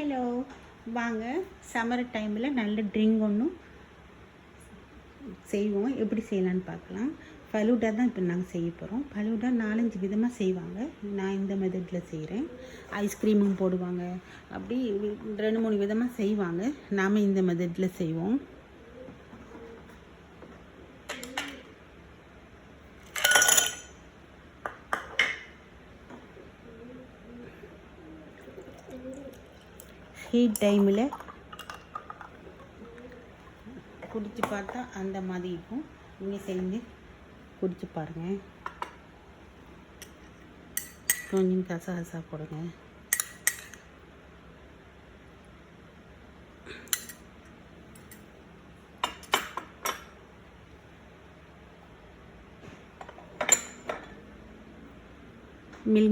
Hello, வாங்க summer டைமில் நல்ல ட்ரிங்க் ஒன்றும் செய்வோம். எப்படி செய்யலான்னு பார்க்கலாம். ஃபலூடா தான் இப்போ நாங்கள் செய்ய போகிறோம். ஃபலூடா 4-5 விதமாக செய்வாங்க. நான் இந்த மெத்தடில் செய்கிறேன். ஐஸ்கிரீமும் போடுவாங்க, அப்படி 2-3 விதமாக செய்வாங்க. நாம் இந்த மெத்தடில் செய்வோம். ஹீட் டைமில் குடிச்சு பார்த்தா அந்த மாதிரி இருக்கும். நீங்கள் செஞ்சு குடிச்சு பாருங்கள். கொஞ்சம் கசகசா போடுங்க.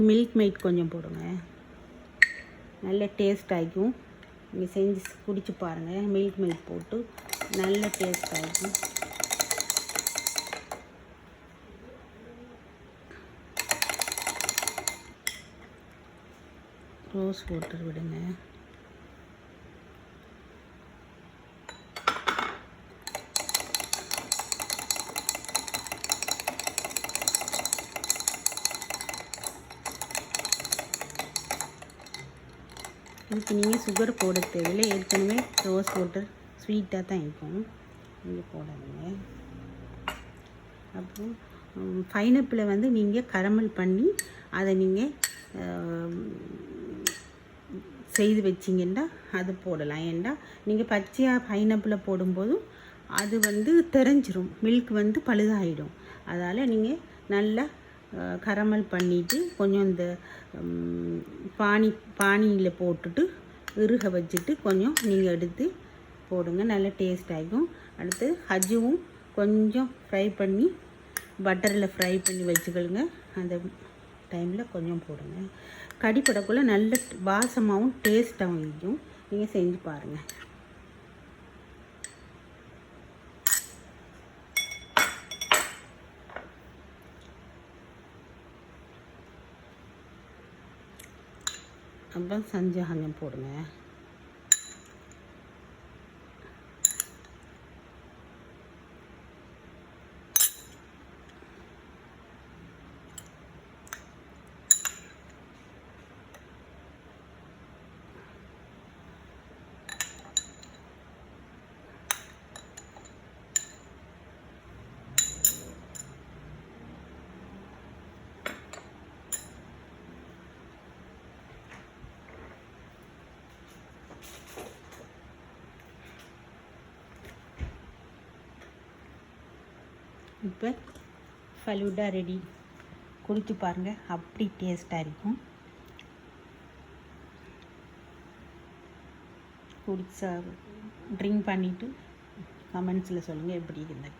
மில்க் மெய்ட் கொஞ்சம் போடுங்க. நல்ல டேஸ்ட் ஆகிக்கும். நீங்கள் செஞ்சு குடிச்சு பாருங்கள். மில்க் மெய்ட் போட்டு நல்ல டேஸ்ட் ஆகிக்கும். ரோஸ் வாட்டர் விடுங்க. இதுக்கு நீங்கள் சுகர் போட தேவையில்லை. ஏற்கனவே ரோஸ் வாட்டர் ஸ்வீட்டாக தான் இருக்கும். நீங்கள் போடாதீங்க. அப்புறம் பைனாப்பிளை வந்து நீங்கள் கரமல் பண்ணி அதை நீங்கள் செய்து வச்சிங்கன்னா அது போடலாம். ஏன்னா நீங்கள் பச்சையாக பைனாப்பிளை போடும்போதும் அது வந்து தெரிஞ்சிடும், மில்க் வந்து பழுதாகிடும். அதனால் நீங்கள் நல்லா கரமல் பண்ணிவிட்டு கொஞ்சம் இந்த பானியில் போட்டுட்டு இறுக வச்சுட்டு கொஞ்சம் நீங்கள் எடுத்து போடுங்க. நல்ல டேஸ்ட் ஆகும். அடுத்து ஹஜ்ஜுவும் கொஞ்சம் ஃப்ரை பண்ணி பட்டரில் ஃப்ரை பண்ணி வச்சுக்கொள்ளுங்க. அந்த டைமில் கொஞ்சம் போடுங்க. கடிப்படக்குள்ளே நல்ல வாசமாகவும் டேஸ்ட்டாகவும் இருக்கும். நீங்கள் செஞ்சு பாருங்கள். அப்புறம் சஞ்சீரகம் போடுங்க. இப்போ ஃபலூடா ரெடி. குடிச்சு பாருங்கள், அப்படி டேஸ்ட்டாக இருக்கும். குடிச்சா ட்ரிங்க் பண்ணிவிட்டு கமெண்ட்ஸில் சொல்லுங்கள் எப்படி இருந்தது.